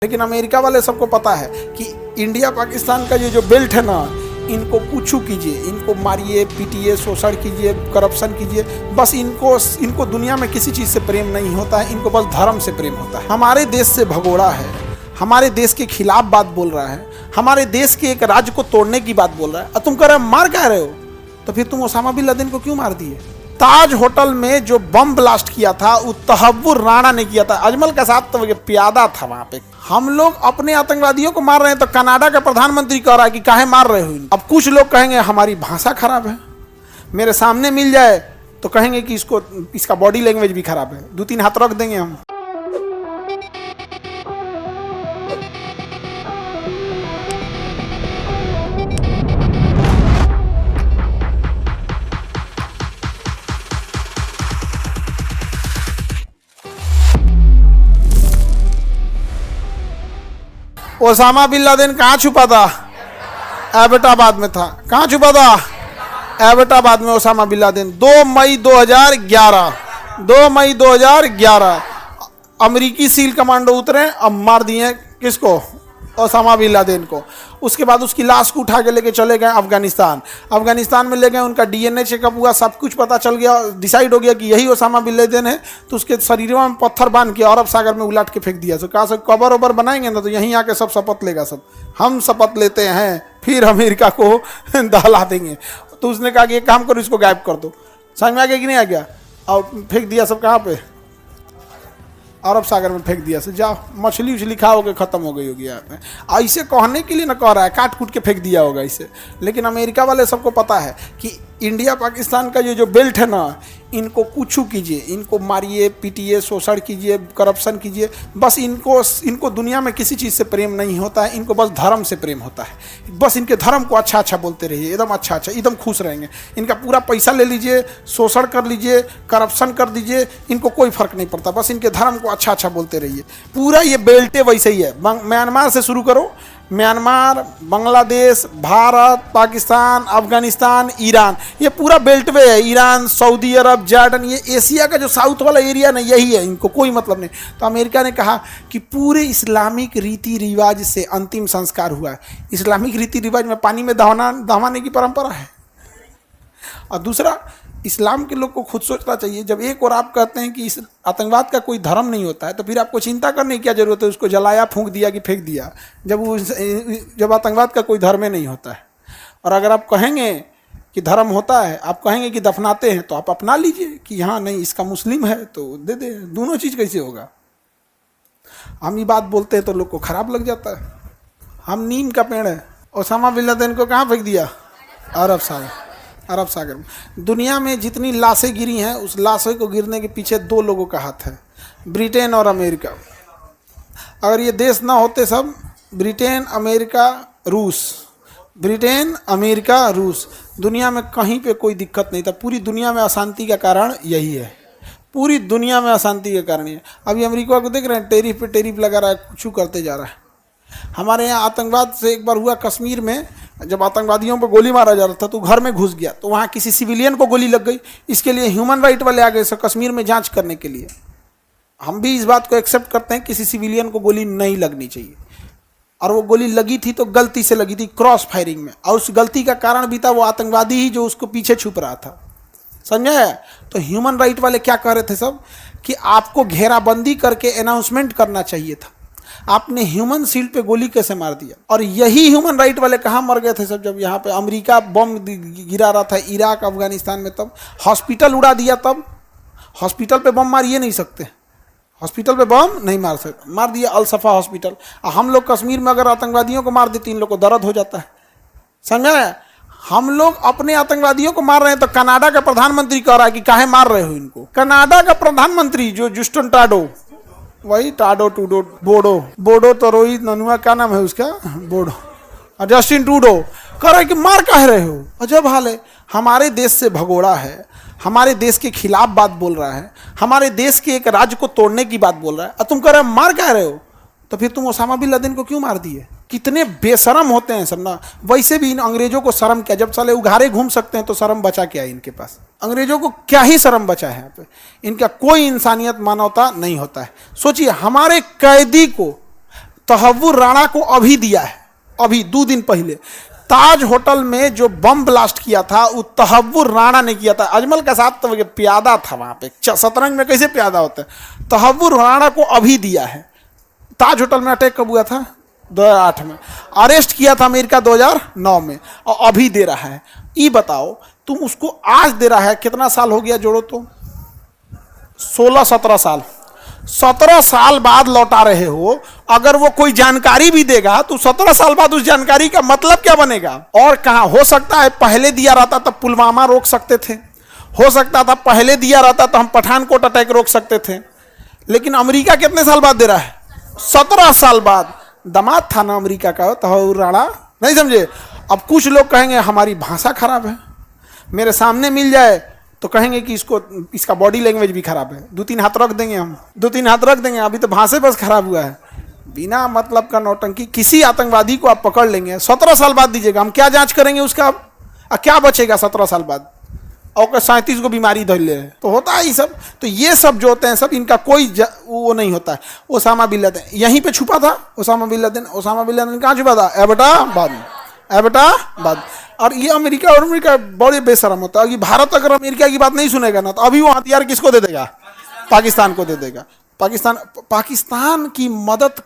लेकिन अमेरिका वाले सबको पता है कि इंडिया पाकिस्तान का ये जो बेल्ट है ना, इनको पूछू कीजिए, इनको मारिए पीटिए, शोषण कीजिए, करप्शन कीजिए, बस इनको दुनिया में किसी चीज़ से प्रेम नहीं होता है, इनको बस धर्म से प्रेम होता है। हमारे देश से भगोड़ा है, हमारे देश के खिलाफ बात बोल रहा है, हमारे देश के एक राज्य को तोड़ने की बात बोल रहा है, और तुम कह रहे हो मार कह रहे हो, तो फिर तुम ओसामा बिन लादेन को क्यों मार दिए? ताज होटल में जो बम ब्लास्ट किया था वो तहव्वुर राणा ने किया था, अजमल का साथ तो प्यादा था वहां पे। हम लोग अपने आतंकवादियों को मार रहे हैं तो कनाडा का प्रधानमंत्री कह रहा है कि काहे मार रहे हो। अब कुछ लोग कहेंगे हमारी भाषा खराब है, मेरे सामने मिल जाए तो कहेंगे कि इसका बॉडी लैंग्वेज भी खराब है, 2-3 हाथ रख देंगे हम। ओसामा बिन लादेन कहाँ छुपा था? एबटाबाद में था। कहाँ छुपा था? एबटाबाद में ओसामा बिन लादेन। 2 मई 2011 अमेरिकी सील कमांडो उतरे, अब मार दिए किसको? ओसामा बिन लादेन को। उसके बाद उसकी लाश को उठा के लेके चले गए अफगानिस्तान में ले गए, उनका डीएनए चेकअप हुआ, सब कुछ पता चल गया, डिसाइड हो गया कि यही ओसामा बिन लादेन है। तो उसके शरीर में पत्थर बांध के अरब सागर में उलाट के फेंक दिया। तो कहा सब कबर वबर बनाएंगे ना तो यहीं आके सब शपथ लेगा, सब हम शपथ लेते हैं फिर अमेरिका को दहला देंगे। तो उसने कहा कि एक काम करो, इसको गायब कर दो। समझ में आ गया कि नहीं आ गया? और फेंक दिया सब कहाँ पे? अरब सागर में फेंक दिया। से जाओ मछली उछली खा होकर ख़त्म हो गई होगी। यहाँ पे ऐसे कहने के लिए ना कह रहा है, काट कूट के फेंक दिया होगा इसे। लेकिन अमेरिका वाले सबको पता है कि इंडिया पाकिस्तान का ये जो बेल्ट है ना, इनको पूछू कीजिए, इनको मारिए पीटिए, शोषण कीजिए, करप्शन कीजिए, बस इनको दुनिया में किसी चीज़ से प्रेम नहीं होता है, इनको बस धर्म से प्रेम होता है। बस इनके धर्म को अच्छा अच्छा बोलते रहिए, एकदम अच्छा अच्छा, एकदम खुश रहेंगे। इनका पूरा पैसा ले लीजिए, शोषण कर लीजिए, करप्शन कर दीजिए, इनको कोई फर्क नहीं पड़ता, बस इनके धर्म को अच्छा अच्छा बोलते रहिए। पूरा ये बेल्टे वैसे ही है। म्यांमार से शुरू करो, म्यांमार, बांग्लादेश, भारत, पाकिस्तान, अफगानिस्तान, ईरान, ये पूरा बेल्टवे है। ईरान, सऊदी अरब, जॉर्डन, ये एशिया का जो साउथ वाला एरिया ना, यही है, इनको कोई मतलब नहीं। तो अमेरिका ने कहा कि पूरे इस्लामिक रीति रिवाज से अंतिम संस्कार हुआ है। इस्लामिक रीति रिवाज में पानी में दहवाने की परंपरा है। और दूसरा, इस्लाम के लोग को खुद सोचना चाहिए। जब एक और आप कहते हैं कि इस आतंकवाद का कोई धर्म नहीं होता है, तो फिर आपको चिंता करने की क्या जरूरत है? उसको जलाया, फूंक दिया कि फेंक दिया, जब आतंकवाद का कोई धर्म ही नहीं होता है। और अगर आप कहेंगे कि धर्म होता है, आप कहेंगे कि दफनाते हैं, तो आप अपना लीजिए कि हाँ नहीं इसका मुस्लिम है तो दे दे। दोनों चीज़ कैसे होगा? हम ये बात बोलते हैं तो लोग को खराब लग जाता है। हम नीम का पेड़ है। ओसामा बिन लादेन को कहाँ फेंक दिया? अरब सागर में। दुनिया में जितनी लाशें गिरी हैं, उस लाशों को गिरने के पीछे 2 लोगों का हाथ है, ब्रिटेन और अमेरिका। अगर ये देश ना होते सब, ब्रिटेन, अमेरिका, रूस, दुनिया में कहीं पे कोई दिक्कत नहीं था। पूरी दुनिया में अशांति का कारण यही है। पूरी दुनिया में अशांति का कारण ये। अभी अमेरिका को देख रहे हैं, टेरिफ पे टेरिफ लगा रहा है, कुछ करते जा रहा है। हमारे यहाँ आतंकवाद से एक बार हुआ कश्मीर में, जब आतंकवादियों पर गोली मारा जा रहा था तो घर में घुस गया, तो वहाँ किसी सिविलियन को गोली लग गई। इसके लिए ह्यूमन राइट वाले आ गए सर कश्मीर में जांच करने के लिए। हम भी इस बात को एक्सेप्ट करते हैं, किसी सिविलियन को गोली नहीं लगनी चाहिए। और वो गोली लगी थी तो गलती से लगी थी, क्रॉस फायरिंग में, और उस गलती का कारण भी था वो आतंकवादी ही जो उसको पीछे छुप रहा था। समझे? तो ह्यूमन राइट वाले क्या कह रहे थे सब कि आपको घेराबंदी करके अनाउंसमेंट करना चाहिए था, आपने ह्यूमन शील्ड पे गोली कैसे मार दिया? और यही ह्यूमन राइट वाले कहाँ मर गए थे सब? जब यहाँ पे अमेरिका बम गिरा रहा था इराक, अफगानिस्तान में, तब हॉस्पिटल उड़ा दिया। तब हॉस्पिटल पे बम मारिए नहीं सकते, हॉस्पिटल पे बम नहीं मार सकते, मार दिया अल सफा हॉस्पिटल। हम लोग कश्मीर में अगर आतंकवादियों को मार देते, इन लोग को दर्द हो जाता है। समझा? हम लोग अपने आतंकवादियों को मार रहे हैं तो कनाडा का प्रधानमंत्री कह रहा है कि काहे मार रहे हो इनको। कनाडा का प्रधानमंत्री जो जस्टिन ट्रूडो, वही टाडो टूडो बोडो तो रोहित ननुआ, क्या नाम है उसका, बोडो, जस्टिन ट्रूडो कह रहे कि मार कह रहे हो। अजब हाल है। हमारे देश से भगोड़ा है, हमारे देश के खिलाफ बात बोल रहा है, हमारे देश के एक राज्य को तोड़ने की बात बोल रहा है, और तुम कह रहे हो मार कह रहे हो। तो फिर तुम ओसामा बिन लादेन को क्यों मार दिए? कितने बेशरम होते हैं सब ना। वैसे भी इन अंग्रेजों को शर्म क्या, जब साले उघारे घूम सकते हैं तो शर्म बचा क्या है इनके पास? अंग्रेजों को क्या ही शर्म बचा है यहाँ पे? इनका कोई इंसानियत मानवता नहीं होता है। सोचिए, हमारे कैदी को तहव्वुर राणा को अभी दिया है, अभी 2 दिन पहले ताज होटल में जो बम ब्लास्ट किया था वो तहव्वुर राणा ने किया था। अजमल का साथ तो प्यादा था वहां पे, शतरंज में कैसे प्यादा होता है। तहव्वुर राणा को अभी दिया है। ताज होटल में अटैक कब हुआ था? 2008 में। अरेस्ट किया था अमेरिका 2009 में, और अभी दे रहा है। ये बताओ तुम उसको आज दे रहा है, कितना साल हो गया जोड़ो तो? 16-17 साल। 17 साल बाद लौटा रहे हो। अगर वो कोई जानकारी भी देगा तो 17 साल बाद उस जानकारी का मतलब क्या बनेगा? और कहां हो सकता है पहले दिया रहता तब पुलवामा रोक सकते थे, हो सकता था पहले दिया रहता तो हम पठानकोट अटैक रोक सकते थे। लेकिन अमेरिका कितने साल बाद दे रहा है? 17 साल बाद। दामाद था ना अमेरिका का तहव्वुर राणा, नहीं समझे? अब कुछ लोग कहेंगे हमारी भाषा खराब है, मेरे सामने मिल जाए तो कहेंगे कि इसका बॉडी लैंग्वेज भी खराब है। 2-3 हाथ रख देंगे, हम 2-3 हाथ रख देंगे। अभी तो भाषा बस खराब हुआ है। बिना मतलब का नौटंकी। किसी आतंकवादी को आप पकड़ लेंगे, 17 साल बाद दीजिएगा, हम क्या जांच करेंगे उसका? क्या बचेगा 17 साल बाद? और 37 को बीमारी धर ले तो होता है ये सब। तो ये सब जो होते हैं सब, इनका कोई वो नहीं होता है। ओसामा बिन लादेन यहीं पे छुपा था। ओसामा बिन लादेन कहाँ छुपा था? एबटाबाद। और ये अमेरिका बड़े बेशरम होता है। कि भारत अगर अमेरिका की बात नहीं सुनेगा ना तो अभी वो हथियार किसको दे देगा? पाकिस्तान को दे देगा। पाकिस्तान की मदद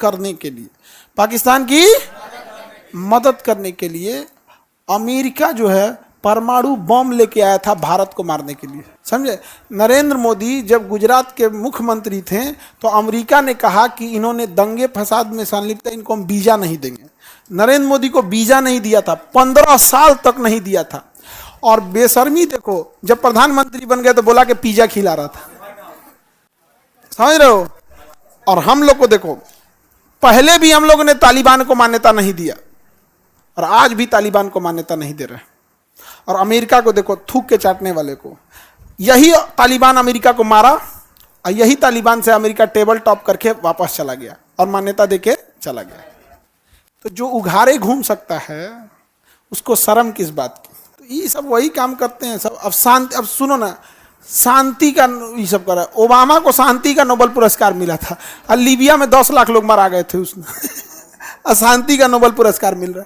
करने के लिए अमेरिका जो है परमाणु बम लेके आया था भारत को मारने के लिए, समझे? नरेंद्र मोदी जब गुजरात के मुख्यमंत्री थे तो अमेरिका ने कहा कि इन्होंने दंगे फसाद में संलिप्त है, इनको हम वीजा नहीं देंगे। नरेंद्र मोदी को वीजा नहीं दिया था, 15 साल तक नहीं दिया था। और बेशर्मी देखो, जब प्रधानमंत्री बन गए तो बोला कि पिज्जा खिला रहा था, समझ रहे हो? और हम लोग को देखो, पहले भी हम लोगों ने तालिबान को मान्यता नहीं दिया और आज भी तालिबान को मान्यता नहीं दे रहे। और अमेरिका को देखो, थूक के चाटने वाले को। यही तालिबान अमेरिका को मारा और यही तालिबान से अमेरिका टेबल टॉप करके वापस चला गया और मान्यता देके चला गया। तो जो उघारे घूम सकता है उसको शर्म किस बात की? तो ये सब वही काम करते हैं सब। अब सुनो ना, शांति का ये सब कर रहा है। ओबामा को शांति का नोबेल पुरस्कार मिला था और लीबिया में 10 लाख लोग मारा गए थे उसमें। शांति का नोबेल पुरस्कार मिल रहा है।